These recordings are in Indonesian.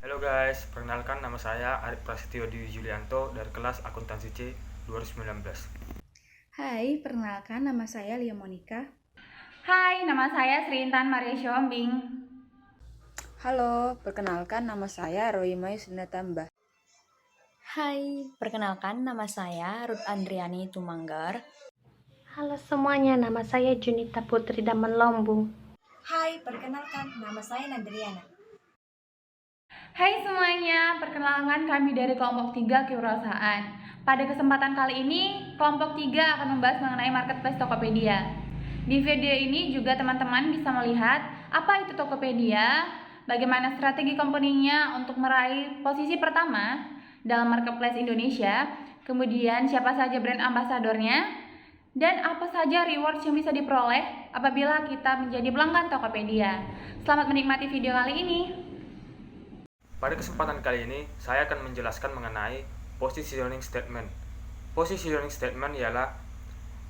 Halo guys, perkenalkan nama saya Arif Prasetyo Dwi Julianto dari kelas Akuntansi C 2019. Hai, perkenalkan nama saya Lia Monica. Hai, nama saya Sri Intan Maria Shombing. Halo, perkenalkan nama saya Rohimay Sundatambah. Hai, perkenalkan nama saya Ruth Andriani Tumanggar. Halo semuanya, nama saya Junita Putri Daman Lombung. Hai, perkenalkan nama saya Nandriana. Hai semuanya, perkenalkan kami dari kelompok 3 Kewirausahaan. Pada kesempatan kali ini, kelompok 3 akan membahas mengenai marketplace Tokopedia. Di video ini juga teman-teman bisa melihat apa itu Tokopedia, bagaimana strategi company-nya untuk meraih posisi pertama dalam marketplace Indonesia, kemudian siapa saja brand ambasadornya, dan apa saja rewards yang bisa diperoleh apabila kita menjadi pelanggan Tokopedia. Selamat menikmati video kali ini. Pada kesempatan kali ini, saya akan menjelaskan mengenai positioning statement. Positioning statement ialah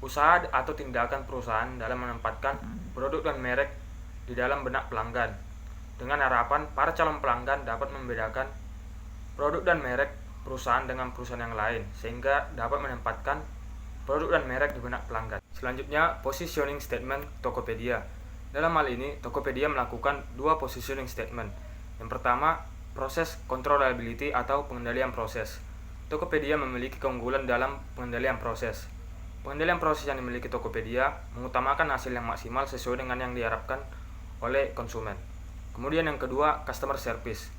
usaha atau tindakan perusahaan dalam menempatkan produk dan merek di dalam benak pelanggan, dengan harapan para calon pelanggan dapat membedakan produk dan merek perusahaan dengan perusahaan yang lain, sehingga dapat menempatkan produk dan merek di benak pelanggan. Selanjutnya, positioning statement Tokopedia. Dalam hal ini, Tokopedia melakukan dua positioning statement. Yang pertama, proses controllability atau pengendalian proses. Tokopedia memiliki keunggulan dalam pengendalian proses. Pengendalian proses yang dimiliki Tokopedia mengutamakan hasil yang maksimal sesuai dengan yang diharapkan oleh konsumen. Kemudian yang kedua, customer service.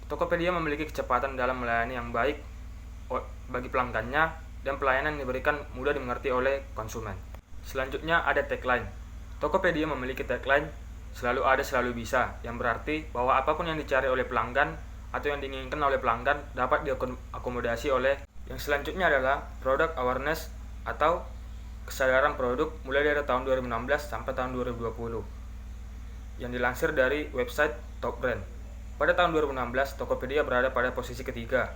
Tokopedia memiliki kecepatan dalam melayani yang baik bagi pelanggannya dan pelayanan yang diberikan mudah dimengerti oleh konsumen. Selanjutnya ada tagline. Tokopedia memiliki tagline selalu ada, selalu bisa, yang berarti bahwa apapun yang dicari oleh pelanggan atau yang diinginkan oleh pelanggan dapat diakomodasi oleh. Yang selanjutnya adalah product awareness atau kesadaran produk mulai dari tahun 2016 sampai tahun 2020 yang dilansir dari website Top Brand. Pada tahun 2016, Tokopedia berada pada posisi ketiga.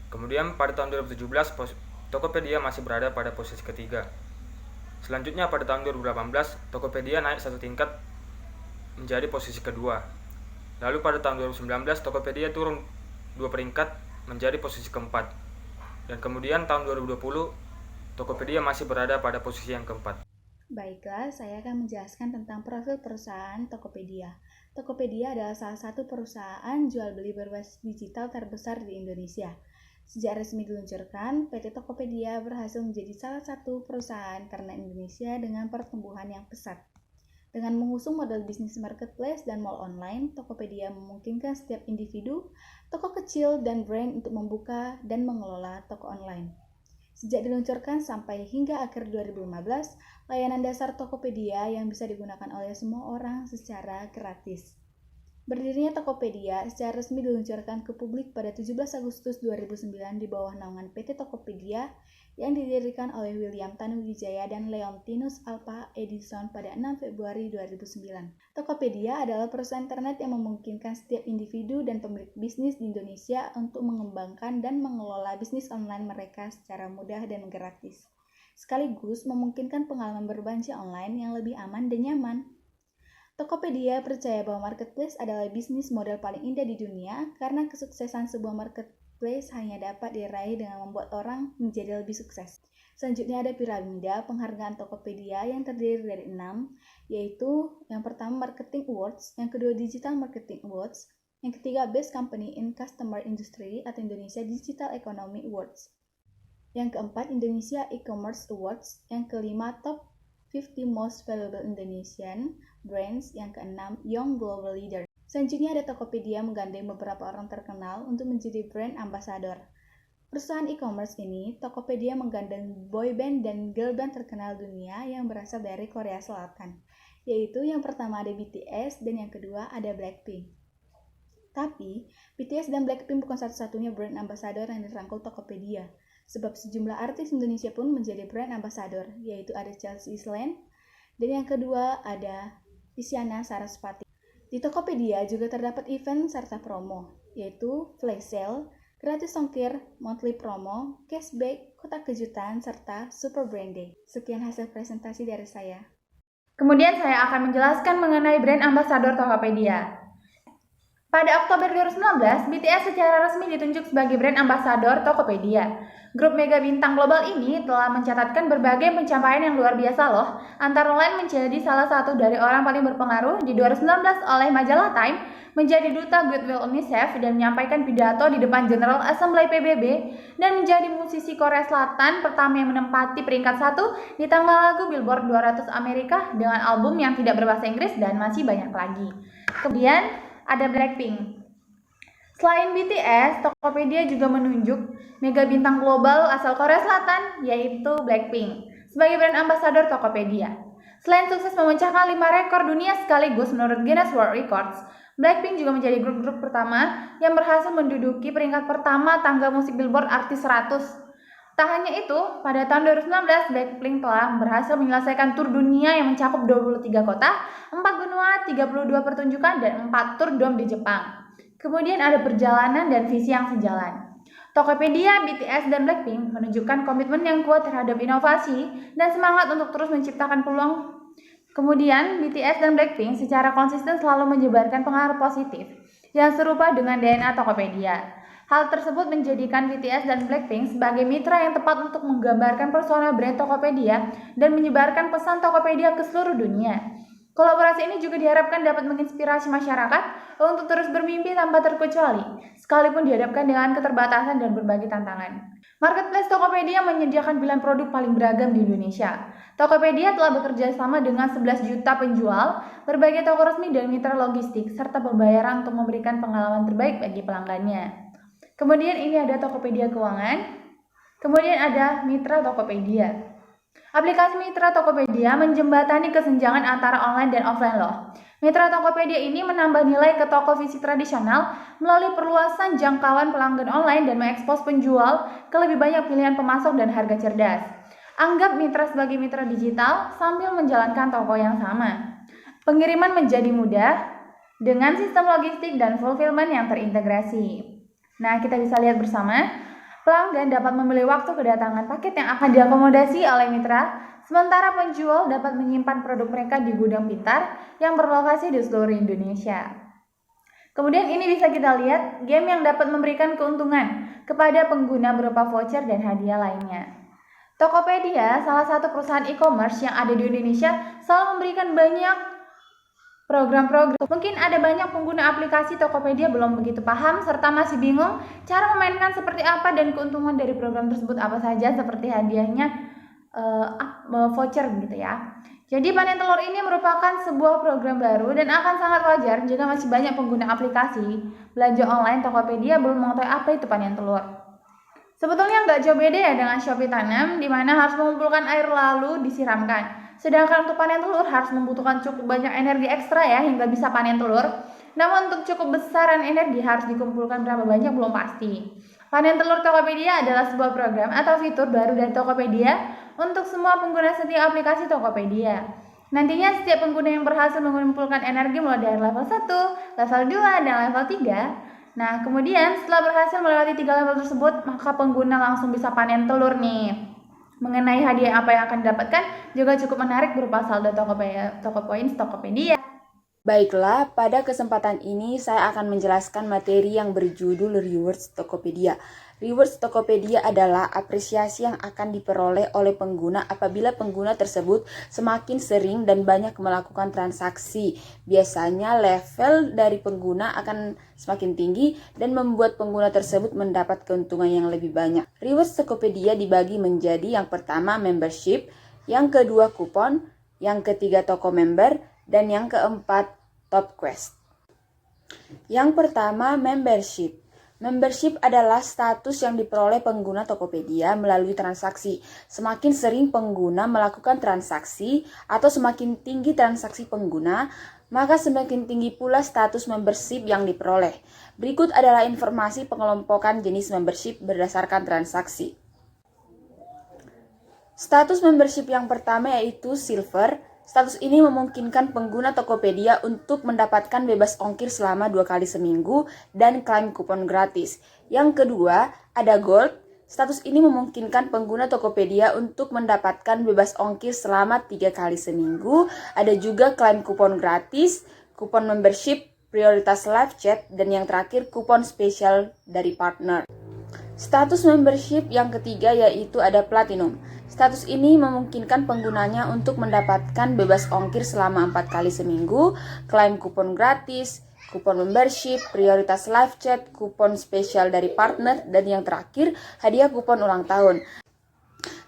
Kemudian pada tahun 2017, Tokopedia masih berada pada posisi ketiga. Selanjutnya pada tahun 2018, Tokopedia naik satu tingkat menjadi posisi kedua. Lalu pada tahun 2019, Tokopedia turun 2 peringkat menjadi posisi keempat. Dan kemudian tahun 2020, Tokopedia masih berada pada posisi yang keempat. Baiklah, saya akan menjelaskan tentang profil perusahaan Tokopedia. Tokopedia adalah salah satu perusahaan jual beli berbasis digital terbesar di Indonesia. Sejak resmi diluncurkan, PT Tokopedia berhasil menjadi salah satu perusahaan ternak Indonesia dengan pertumbuhan yang pesat. Dengan mengusung model bisnis marketplace dan mall online, Tokopedia memungkinkan setiap individu, toko kecil, dan brand untuk membuka dan mengelola toko online. Sejak diluncurkan sampai hingga akhir 2015, layanan dasar Tokopedia yang bisa digunakan oleh semua orang secara gratis. Berdirinya Tokopedia secara resmi diluncurkan ke publik pada 17 Agustus 2009 di bawah naungan PT Tokopedia yang didirikan oleh William Tanuwijaya dan Leontinus Alpha Edison pada 6 Februari 2009. Tokopedia adalah perusahaan internet yang memungkinkan setiap individu dan pemilik bisnis di Indonesia untuk mengembangkan dan mengelola bisnis online mereka secara mudah dan gratis, sekaligus memungkinkan pengalaman berbelanja online yang lebih aman dan nyaman. Tokopedia percaya bahwa marketplace adalah bisnis model paling indah di dunia karena kesuksesan sebuah marketplace hanya dapat diraih dengan membuat orang menjadi lebih sukses. Selanjutnya ada piramida penghargaan Tokopedia yang terdiri dari 6, yaitu yang pertama Marketing Awards, yang kedua Digital Marketing Awards, yang ketiga Best Company in Customer Industry atau Indonesia Digital Economy Awards, yang keempat Indonesia E-Commerce Awards, yang kelima Top 50 Most Valuable Indonesian Brands, yang keenam Young Global Leader. Selanjutnya ada Tokopedia menggandeng beberapa orang terkenal untuk menjadi brand ambassador. Perusahaan e-commerce ini, Tokopedia menggandeng boyband dan girlband terkenal dunia yang berasal dari Korea Selatan, yaitu yang pertama ada BTS dan yang kedua ada Blackpink. Tapi, BTS dan Blackpink bukan satu-satunya brand ambassador yang dirangkul Tokopedia, sebab sejumlah artis Indonesia pun menjadi brand ambassador, yaitu ada Chelsea Islan, dan yang kedua ada Isyana Sarasvati. Di Tokopedia juga terdapat event serta promo, yaitu flash sale, gratis ongkir, monthly promo, cashback, kotak kejutan, serta super brand day. Sekian hasil presentasi dari saya. Kemudian saya akan menjelaskan mengenai brand ambassador Tokopedia. Pada Oktober 2019, BTS secara resmi ditunjuk sebagai brand ambassador Tokopedia. Grup mega bintang global ini telah mencatatkan berbagai pencapaian yang luar biasa loh. Antara lain menjadi salah satu dari orang paling berpengaruh di 2019 oleh majalah Time, menjadi duta Goodwill UNICEF dan menyampaikan pidato di depan General Assembly PBB, dan menjadi musisi Korea Selatan pertama yang menempati peringkat 1 di tanggal lagu Billboard 200 Amerika dengan album yang tidak berbahasa Inggris dan masih banyak lagi. Kemudian ada Blackpink. Selain BTS, Tokopedia juga menunjuk mega bintang global asal Korea Selatan, yaitu Blackpink, sebagai brand ambassador Tokopedia. Selain sukses memecahkan 5 rekor dunia sekaligus menurut Guinness World Records, Blackpink juga menjadi grup pertama yang berhasil menduduki peringkat pertama tangga musik Billboard Artis 100. Tak hanya itu, pada tahun 2019, Blackpink telah berhasil menyelesaikan tur dunia yang mencakup 23 kota, 4 benua, 32 pertunjukan, dan 4 tur dome di Jepang. Kemudian ada perjalanan dan visi yang sejalan. Tokopedia, BTS, dan Blackpink menunjukkan komitmen yang kuat terhadap inovasi dan semangat untuk terus menciptakan peluang. Kemudian, BTS dan Blackpink secara konsisten selalu menyebarkan pengaruh positif yang serupa dengan DNA Tokopedia. Hal tersebut menjadikan BTS dan Blackpink sebagai mitra yang tepat untuk menggambarkan persona brand Tokopedia dan menyebarkan pesan Tokopedia ke seluruh dunia. Kolaborasi ini juga diharapkan dapat menginspirasi masyarakat untuk terus bermimpi tanpa terkecuali, sekalipun dihadapkan dengan keterbatasan dan berbagai tantangan. Marketplace Tokopedia menyediakan pilihan produk paling beragam di Indonesia. Tokopedia telah bekerja sama dengan 11 juta penjual, berbagai toko resmi dan mitra logistik, serta pembayaran untuk memberikan pengalaman terbaik bagi pelanggannya. Kemudian ini ada Tokopedia Keuangan, kemudian ada mitra Tokopedia. Aplikasi Mitra Tokopedia menjembatani kesenjangan antara online dan offline loh. Mitra Tokopedia ini menambah nilai ke toko fisik tradisional melalui perluasan jangkauan pelanggan online dan mengekspos penjual ke lebih banyak pilihan pemasok dan harga cerdas. Anggap mitra sebagai mitra digital sambil menjalankan toko yang sama. Pengiriman menjadi mudah dengan sistem logistik dan fulfillment yang terintegrasi. Nah, kita bisa lihat bersama. Pelanggan dapat memilih waktu kedatangan paket yang akan diakomodasi oleh mitra, sementara penjual dapat menyimpan produk mereka di gudang pintar yang berlokasi di seluruh Indonesia. Kemudian ini bisa kita lihat game yang dapat memberikan keuntungan kepada pengguna berupa voucher dan hadiah lainnya. Tokopedia, salah satu perusahaan e-commerce yang ada di Indonesia, selalu memberikan banyak program-program. Mungkin ada banyak pengguna aplikasi Tokopedia belum begitu paham serta masih bingung cara memainkan seperti apa dan keuntungan dari program tersebut apa saja, seperti hadiahnya voucher gitu ya. Jadi panen telur ini merupakan sebuah program baru dan akan sangat wajar jika masih banyak pengguna aplikasi belanja online Tokopedia belum mengetahui apa itu panen telur. Sebetulnya nggak jauh beda ya dengan Shopee Tanam, di mana harus mengumpulkan air lalu disiramkan. Sedangkan untuk panen telur harus membutuhkan cukup banyak energi ekstra ya hingga bisa panen telur. Namun untuk cukup besaran energi harus dikumpulkan berapa banyak belum pasti. Panen telur Tokopedia adalah sebuah program atau fitur baru dari Tokopedia untuk semua pengguna setiap aplikasi Tokopedia. Nantinya setiap pengguna yang berhasil mengumpulkan energi mulai dari level 1, level 2, dan level 3. Nah, kemudian setelah berhasil melewati 3 level tersebut, maka pengguna langsung bisa panen telur nih. Mengenai hadiah apa yang akan didapatkan juga cukup menarik berupa saldo Tokopoints Tokopedia. Baiklah, pada kesempatan ini saya akan menjelaskan materi yang berjudul Rewards Tokopedia. Rewards Tokopedia adalah apresiasi yang akan diperoleh oleh pengguna apabila pengguna tersebut semakin sering dan banyak melakukan transaksi. Biasanya level dari pengguna akan semakin tinggi dan membuat pengguna tersebut mendapat keuntungan yang lebih banyak. Rewards Tokopedia dibagi menjadi yang pertama membership, yang kedua kupon, yang ketiga toko member, dan yang keempat top quest. Yang pertama membership. Membership adalah status yang diperoleh pengguna Tokopedia melalui transaksi. Semakin sering pengguna melakukan transaksi atau semakin tinggi transaksi pengguna, maka semakin tinggi pula status membership yang diperoleh. Berikut adalah informasi pengelompokan jenis membership berdasarkan transaksi. Status membership yang pertama yaitu Silver. Status ini memungkinkan pengguna Tokopedia untuk mendapatkan bebas ongkir selama 2 kali seminggu dan klaim kupon gratis. Yang kedua, ada Gold. Status ini memungkinkan pengguna Tokopedia untuk mendapatkan bebas ongkir selama 3 kali seminggu. Ada juga klaim kupon gratis, kupon membership, prioritas live chat, dan yang terakhir kupon spesial dari partner. Status membership yang ketiga yaitu ada Platinum. Status ini memungkinkan penggunanya untuk mendapatkan bebas ongkir selama 4 kali seminggu, klaim kupon gratis, kupon membership, prioritas live chat, kupon spesial dari partner, dan yang terakhir hadiah kupon ulang tahun.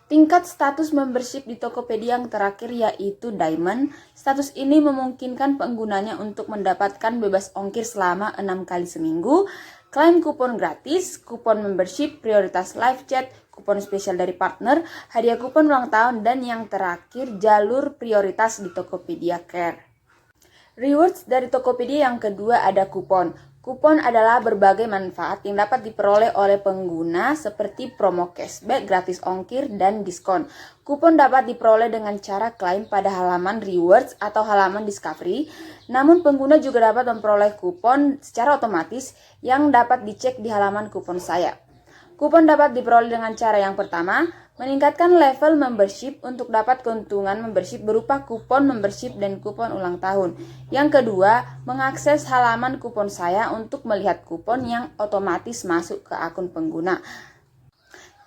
Tingkat status membership di Tokopedia yang terakhir yaitu Diamond. Status ini memungkinkan penggunanya untuk mendapatkan bebas ongkir selama 6 kali seminggu, klaim kupon gratis, kupon membership, prioritas live chat, kupon spesial dari partner, hadiah kupon ulang tahun, dan yang terakhir jalur prioritas di Tokopedia Care. Rewards dari Tokopedia yang kedua ada kupon. Kupon adalah berbagai manfaat yang dapat diperoleh oleh pengguna seperti promo cashback, gratis ongkir, dan diskon. Kupon dapat diperoleh dengan cara klaim pada halaman rewards atau halaman discovery. Namun pengguna juga dapat memperoleh kupon secara otomatis yang dapat dicek di halaman kupon saya. Kupon dapat diperoleh dengan cara yang pertama, meningkatkan level membership untuk dapat keuntungan membership berupa kupon membership dan kupon ulang tahun. Yang kedua, mengakses halaman kupon saya untuk melihat kupon yang otomatis masuk ke akun pengguna.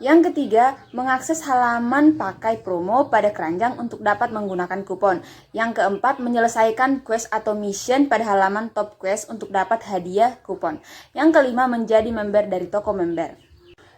Yang ketiga, mengakses halaman pakai promo pada keranjang untuk dapat menggunakan kupon. Yang keempat, menyelesaikan quest atau mission pada halaman top quest untuk dapat hadiah kupon. Yang kelima, menjadi member dari toko member.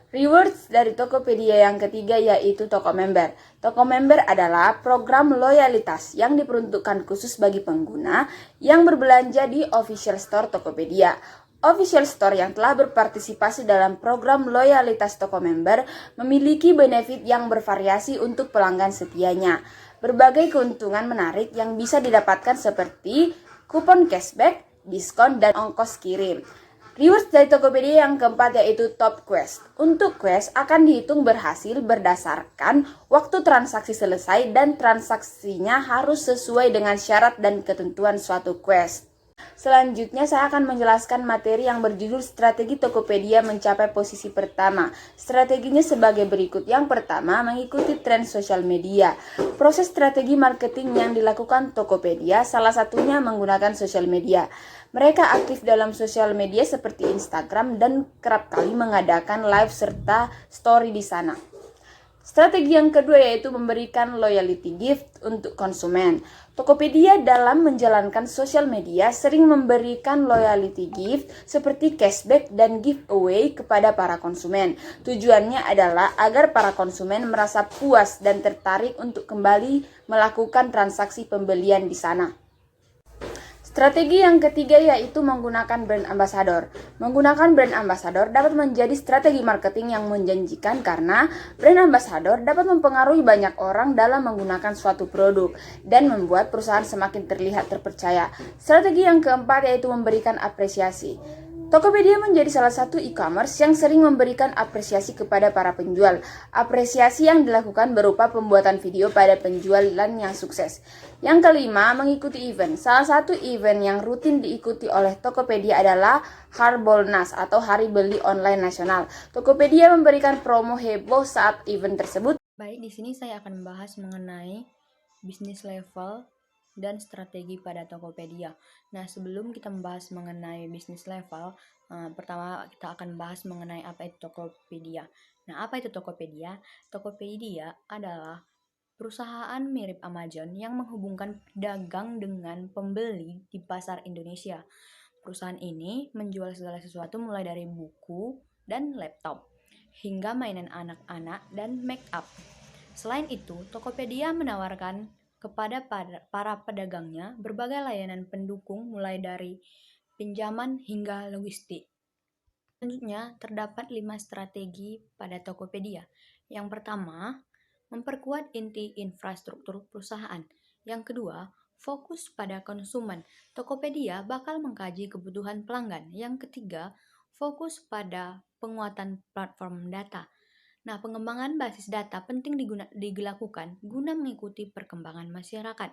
Rewards dari Tokopedia yang ketiga yaitu Toko Member. Toko Member adalah program loyalitas yang diperuntukkan khusus bagi pengguna yang berbelanja di official store Tokopedia. Official store yang telah berpartisipasi dalam program loyalitas Toko Member memiliki benefit yang bervariasi untuk pelanggan setianya. Berbagai keuntungan menarik yang bisa didapatkan seperti kupon cashback, diskon, dan ongkos kirim. Rewards dari Tokopedia yang keempat yaitu Top Quest. Untuk quest akan dihitung berhasil berdasarkan waktu transaksi selesai dan transaksinya harus sesuai dengan syarat dan ketentuan suatu quest. Selanjutnya saya akan menjelaskan materi yang berjudul Strategi Tokopedia mencapai posisi pertama. Strateginya sebagai berikut. Yang pertama, mengikuti tren sosial media. Proses strategi marketing yang dilakukan Tokopedia salah satunya menggunakan sosial media. Mereka aktif dalam sosial media seperti Instagram dan kerap kali mengadakan live serta story di sana. Strategi yang kedua yaitu memberikan loyalty gift untuk konsumen. Tokopedia dalam menjalankan sosial media sering memberikan loyalty gift seperti cashback dan giveaway kepada para konsumen. Tujuannya adalah agar para konsumen merasa puas dan tertarik untuk kembali melakukan transaksi pembelian di sana. Strategi yang ketiga yaitu menggunakan brand ambassador. Menggunakan brand ambassador dapat menjadi strategi marketing yang menjanjikan karena brand ambassador dapat mempengaruhi banyak orang dalam menggunakan suatu produk dan membuat perusahaan semakin terlihat terpercaya. Strategi yang keempat yaitu memberikan apresiasi. Tokopedia menjadi salah satu e-commerce yang sering memberikan apresiasi kepada para penjual. Apresiasi yang dilakukan berupa pembuatan video pada penjualan yang sukses. Yang kelima, mengikuti event. Salah satu event yang rutin diikuti oleh Tokopedia adalah Harbolnas atau Hari Beli Online Nasional. Tokopedia memberikan promo heboh saat event tersebut. Baik, di sini saya akan membahas mengenai bisnis level dan strategi pada Tokopedia. Nah, sebelum kita membahas mengenai bisnis level, pertama kita akan bahas mengenai apa itu Tokopedia. Nah, apa itu Tokopedia? Tokopedia adalah perusahaan mirip Amazon yang menghubungkan pedagang dengan pembeli di pasar Indonesia. Perusahaan ini menjual segala sesuatu mulai dari buku dan laptop, hingga mainan anak-anak dan make up. Selain itu, Tokopedia menawarkan kepada para pedagangnya berbagai layanan pendukung mulai dari pinjaman hingga logistik. Selanjutnya, terdapat 5 strategi pada Tokopedia. Yang pertama, memperkuat inti infrastruktur perusahaan. Yang kedua, fokus pada konsumen. Tokopedia bakal mengkaji kebutuhan pelanggan. Yang ketiga, fokus pada penguatan platform data. Nah, pengembangan basis data penting dilakukan guna mengikuti perkembangan masyarakat.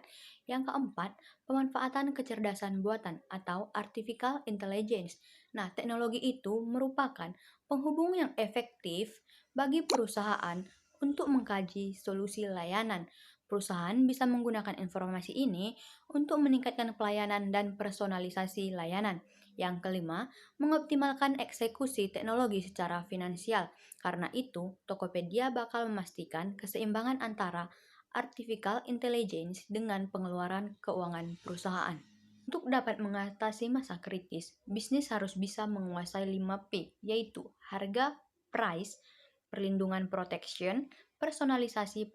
Yang keempat, pemanfaatan kecerdasan buatan atau artificial intelligence. Nah, teknologi itu merupakan penghubung yang efektif bagi perusahaan untuk mengkaji solusi layanan, Perusahaan bisa menggunakan informasi ini untuk meningkatkan pelayanan dan personalisasi layanan. Yang kelima, mengoptimalkan eksekusi teknologi secara finansial. Karena itu, Tokopedia bakal memastikan keseimbangan antara artificial intelligence dengan pengeluaran keuangan perusahaan. Untuk dapat mengatasi masa kritis, bisnis harus bisa menguasai 5P, yaitu harga, price, perlindungan protection, personalisasi,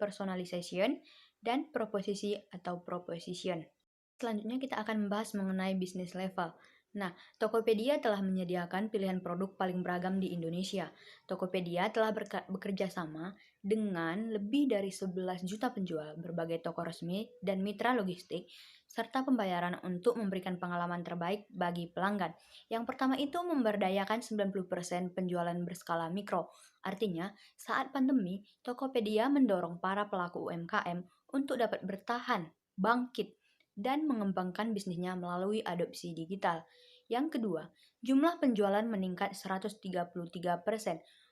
dan proposisi atau proposition. Selanjutnya kita akan membahas mengenai bisnis level. Nah, Tokopedia telah menyediakan pilihan produk paling beragam di Indonesia. Tokopedia telah bekerja sama dengan lebih dari 11 juta penjual, berbagai toko resmi dan mitra logistik, serta pembayaran untuk memberikan pengalaman terbaik bagi pelanggan. Yang pertama itu memberdayakan 90% penjualan berskala mikro. Artinya, saat pandemi, Tokopedia mendorong para pelaku UMKM untuk dapat bertahan, bangkit, dan mengembangkan bisnisnya melalui adopsi digital. Yang kedua, jumlah penjualan meningkat 133%.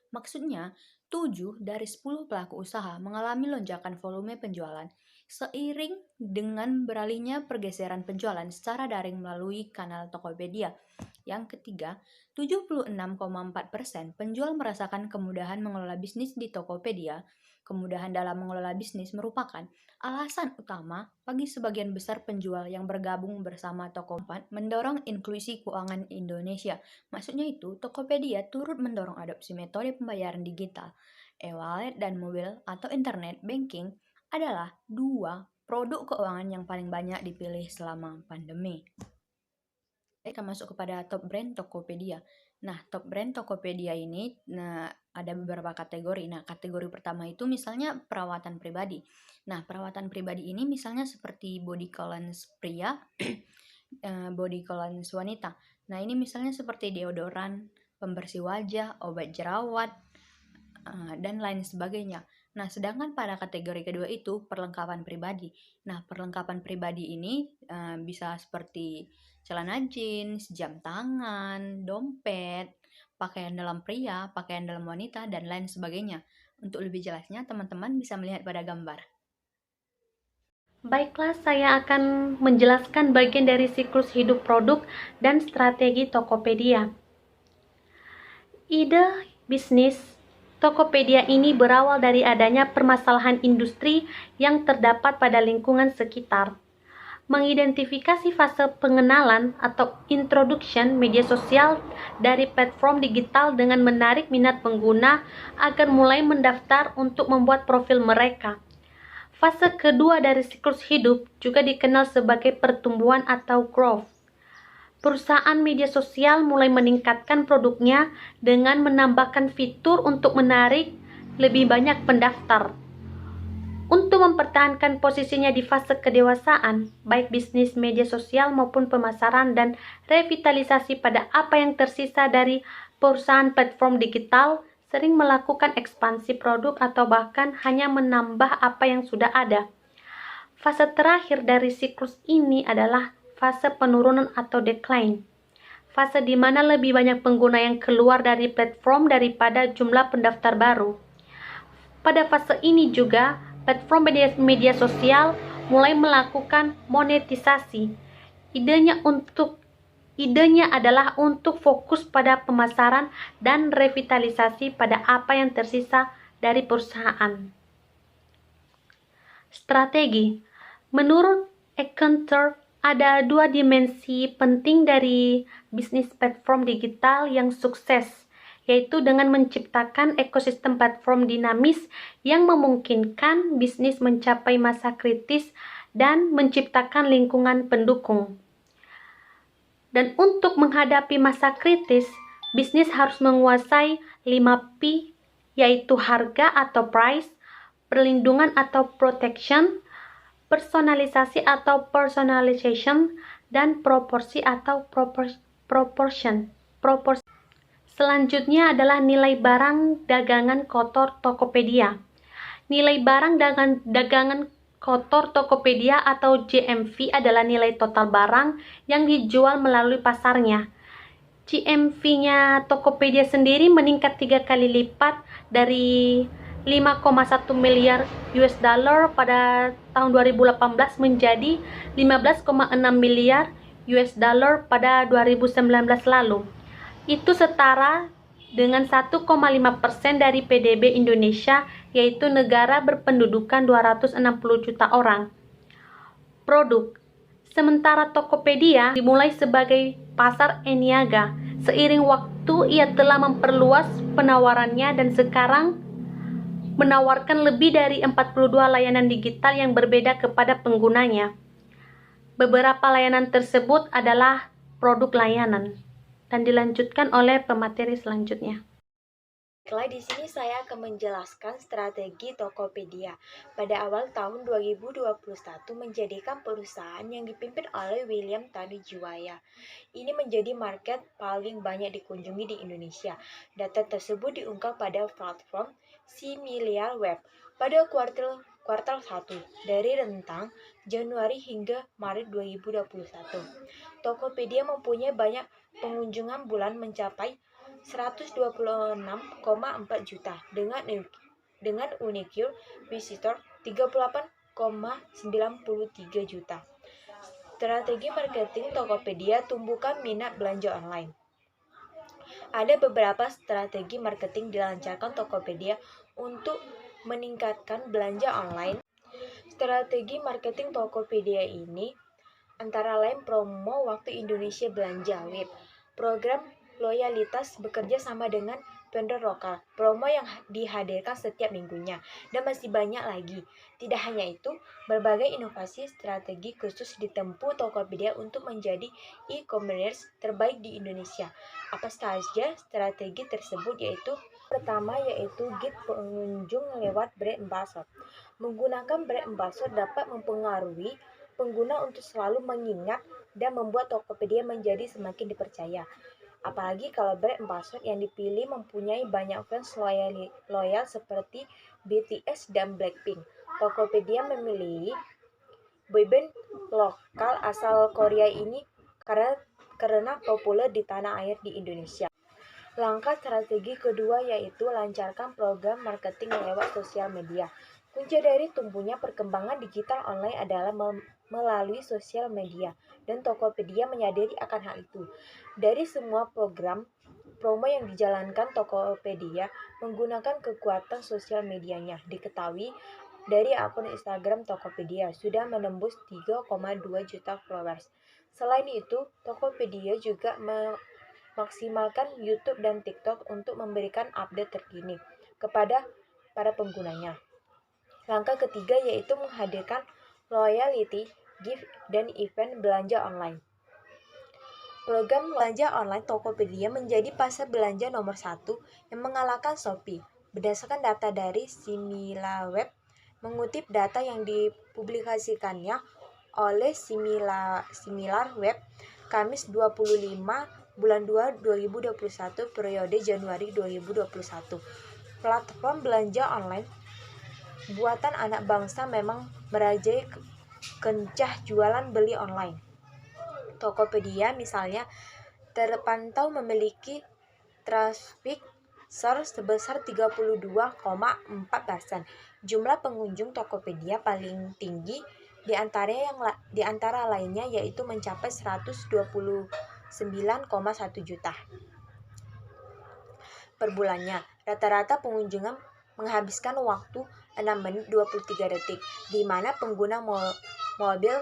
Maksudnya, 7 dari 10 pelaku usaha mengalami lonjakan volume penjualan seiring dengan beralihnya pergeseran penjualan secara daring melalui kanal Tokopedia. Yang ketiga, 76,4% penjual merasakan kemudahan mengelola bisnis di Tokopedia. Kemudahan dalam mengelola bisnis merupakan alasan utama bagi sebagian besar penjual yang bergabung bersama Tokopedia mendorong inklusi keuangan Indonesia. Maksudnya itu, Tokopedia turut mendorong adopsi metode pembayaran digital. E-wallet dan mobil atau internet banking adalah 2 produk keuangan yang paling banyak dipilih selama pandemi. Kita masuk kepada top brand Tokopedia. Nah, top brand Tokopedia ini ada beberapa kategori. Nah, kategori pertama itu misalnya perawatan pribadi. Nah, perawatan pribadi ini misalnya seperti body cleanse pria, body cleanse wanita. Nah, ini misalnya seperti deodoran, pembersih wajah, obat jerawat, dan lain sebagainya. Nah, sedangkan pada kategori kedua itu perlengkapan pribadi. Nah, perlengkapan pribadi ini bisa seperti celana jeans, jam tangan, dompet, pakaian dalam pria, pakaian dalam wanita, dan lain sebagainya. Untuk lebih jelasnya, teman-teman bisa melihat pada gambar. Baiklah, saya akan menjelaskan bagian dari siklus hidup produk dan strategi Tokopedia. Ide bisnis Tokopedia ini berawal dari adanya permasalahan industri yang terdapat pada lingkungan sekitar. Mengidentifikasi fase pengenalan atau introduction media sosial dari platform digital dengan menarik minat pengguna agar mulai mendaftar untuk membuat profil mereka. Fase kedua dari siklus hidup juga dikenal sebagai pertumbuhan atau growth. Perusahaan media sosial mulai meningkatkan produknya dengan menambahkan fitur untuk menarik lebih banyak pendaftar. Untuk mempertahankan posisinya di fase kedewasaan, baik bisnis media sosial maupun pemasaran dan revitalisasi pada apa yang tersisa dari perusahaan platform digital, sering melakukan ekspansi produk atau bahkan hanya menambah apa yang sudah ada. Fase terakhir dari siklus ini adalah fase penurunan atau decline. Fase di mana lebih banyak pengguna yang keluar dari platform daripada jumlah pendaftar baru. Pada fase ini juga, platform media sosial mulai melakukan monetisasi. Idenya adalah untuk fokus pada pemasaran dan revitalisasi pada apa yang tersisa dari perusahaan. Strategi. Menurut Accenture, ada 2 dimensi penting dari bisnis platform digital yang sukses, yaitu dengan menciptakan ekosistem platform dinamis yang memungkinkan bisnis mencapai masa kritis dan menciptakan lingkungan pendukung. Dan untuk menghadapi masa kritis, bisnis harus menguasai 5P, yaitu harga atau price, perlindungan atau protection, personalisasi atau personalization, dan proporsi atau proportion. Selanjutnya adalah nilai barang dagangan kotor Tokopedia. Nilai barang dagangan kotor Tokopedia atau GMV adalah nilai total barang yang dijual melalui pasarnya. GMV-nya Tokopedia sendiri meningkat 3 kali lipat dari 5,1 miliar US dollar pada tahun 2018 menjadi 15,6 miliar US dollar pada 2019 lalu. Itu setara dengan 1,5% dari PDB Indonesia, yaitu negara berpendudukan 260 juta orang. Produk. Sementara Tokopedia dimulai sebagai pasar e-niaga, seiring waktu ia telah memperluas penawarannya dan sekarang menawarkan lebih dari 42 layanan digital yang berbeda kepada penggunanya. Beberapa layanan tersebut adalah produk layanan, dan dilanjutkan oleh pemateri selanjutnya. Baiklah, di sini saya akan menjelaskan strategi Tokopedia. Pada awal tahun 2021 menjadikan perusahaan yang dipimpin oleh William Tanujiwaya. Ini menjadi market paling banyak dikunjungi di Indonesia. Data tersebut diungkap pada platform Similarweb pada kuartal 1 dari rentang Januari hingga Maret 2021. Tokopedia mempunyai banyak pengunjungan bulan mencapai 126,4 juta dengan unique visitor 38,93 juta. Strategi marketing Tokopedia tumbuhkan minat belanja online. Ada beberapa strategi marketing dilancarkan Tokopedia untuk meningkatkan belanja online. Strategi marketing Tokopedia ini antara lain promo waktu Indonesia belanja web, program loyalitas bekerja sama dengan vendor lokal, promo yang dihadirkan setiap minggunya, dan masih banyak lagi. Tidak hanya itu, berbagai inovasi strategi khusus ditempuh Tokopedia untuk menjadi e-commerce terbaik di Indonesia. Apa saja strategi tersebut yaitu pertama yaitu guide pengunjung lewat brand ambassador. Menggunakan brand ambassador dapat mempengaruhi pengguna untuk selalu mengingat dan membuat Tokopedia menjadi semakin dipercaya. Apalagi kalau brand ambassador yang dipilih mempunyai banyak fans loyal seperti BTS dan Blackpink. Tokopedia memilih boyband lokal asal Korea ini karena populer di tanah air di Indonesia. Langkah strategi kedua yaitu lancarkan program marketing lewat sosial media. Kunci dari tumbuhnya perkembangan digital online adalah melalui sosial media, dan Tokopedia menyadari akan hal itu. Dari semua program promo yang dijalankan Tokopedia menggunakan kekuatan sosial medianya. Diketahui dari akun Instagram Tokopedia sudah menembus 3,2 juta followers. Selain itu, Tokopedia juga memaksimalkan YouTube dan TikTok untuk memberikan update terkini kepada para penggunanya. Langkah ketiga yaitu menghadirkan loyalty, gift, dan event belanja online. Program belanja online Tokopedia menjadi pasar belanja nomor 1 yang mengalahkan Shopee. Berdasarkan data dari Similarweb, mengutip data yang dipublikasikannya oleh Similarweb, Kamis 25 bulan 2 2021 periode Januari 2021. Platform belanja online buatan anak bangsa memang merajai kencah jualan beli online. Tokopedia misalnya terpantau memiliki traffic search sebesar 32,4%. Jumlah pengunjung Tokopedia paling tinggi di antara lainnya yaitu mencapai 129,1 juta per bulannya. Rata-rata pengunjung menghabiskan waktu 6 menit 23 detik, di mana pengguna mobil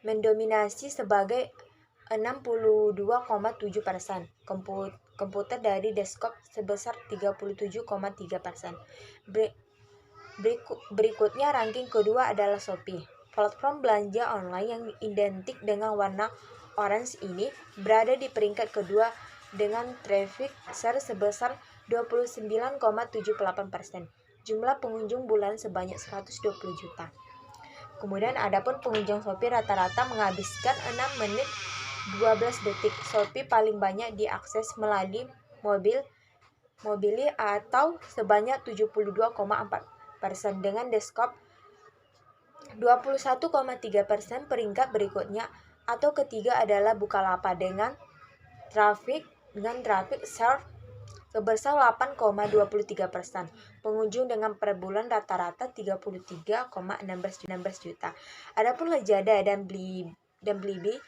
mendominasi sebagai 62,7%, komputer dari desktop sebesar 37,3%. Berikutnya ranking kedua adalah Shopee. Platform belanja online yang identik dengan warna orange ini berada di peringkat kedua dengan traffic search sebesar 29,78%. Jumlah pengunjung bulan sebanyak 120 juta. Kemudian adapun pengunjung Shopee rata-rata menghabiskan 6 menit 12 detik. Shopee paling banyak diakses melalui mobile atau sebanyak 72,4% dengan desktop 21,3%. Peringkat berikutnya atau ketiga adalah Bukalapak dengan traffic search sebesar 8,23%. Pengunjung dengan per bulan rata-rata 33,16 juta. Adapun Lazada dan Blibli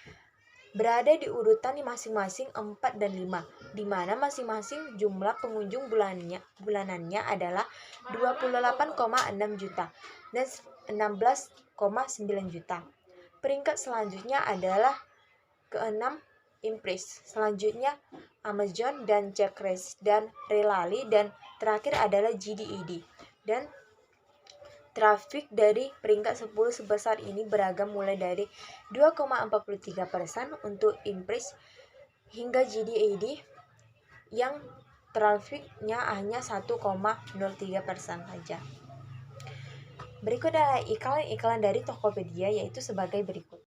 berada di urutan masing-masing 4 dan 5, di mana masing-masing jumlah pengunjung bulanannya adalah 28,6 juta dan 16,9 juta. Peringkat selanjutnya adalah ke-6 Impress, selanjutnya Amazon dan Checkers dan Relali, dan terakhir adalah JD.id. Dan traffic dari peringkat 10 sebesar ini beragam mulai dari 2,43% untuk Impress hingga JD.id yang trafficnya hanya 1,03% saja. Berikut adalah iklan-iklan dari Tokopedia, yaitu sebagai berikut.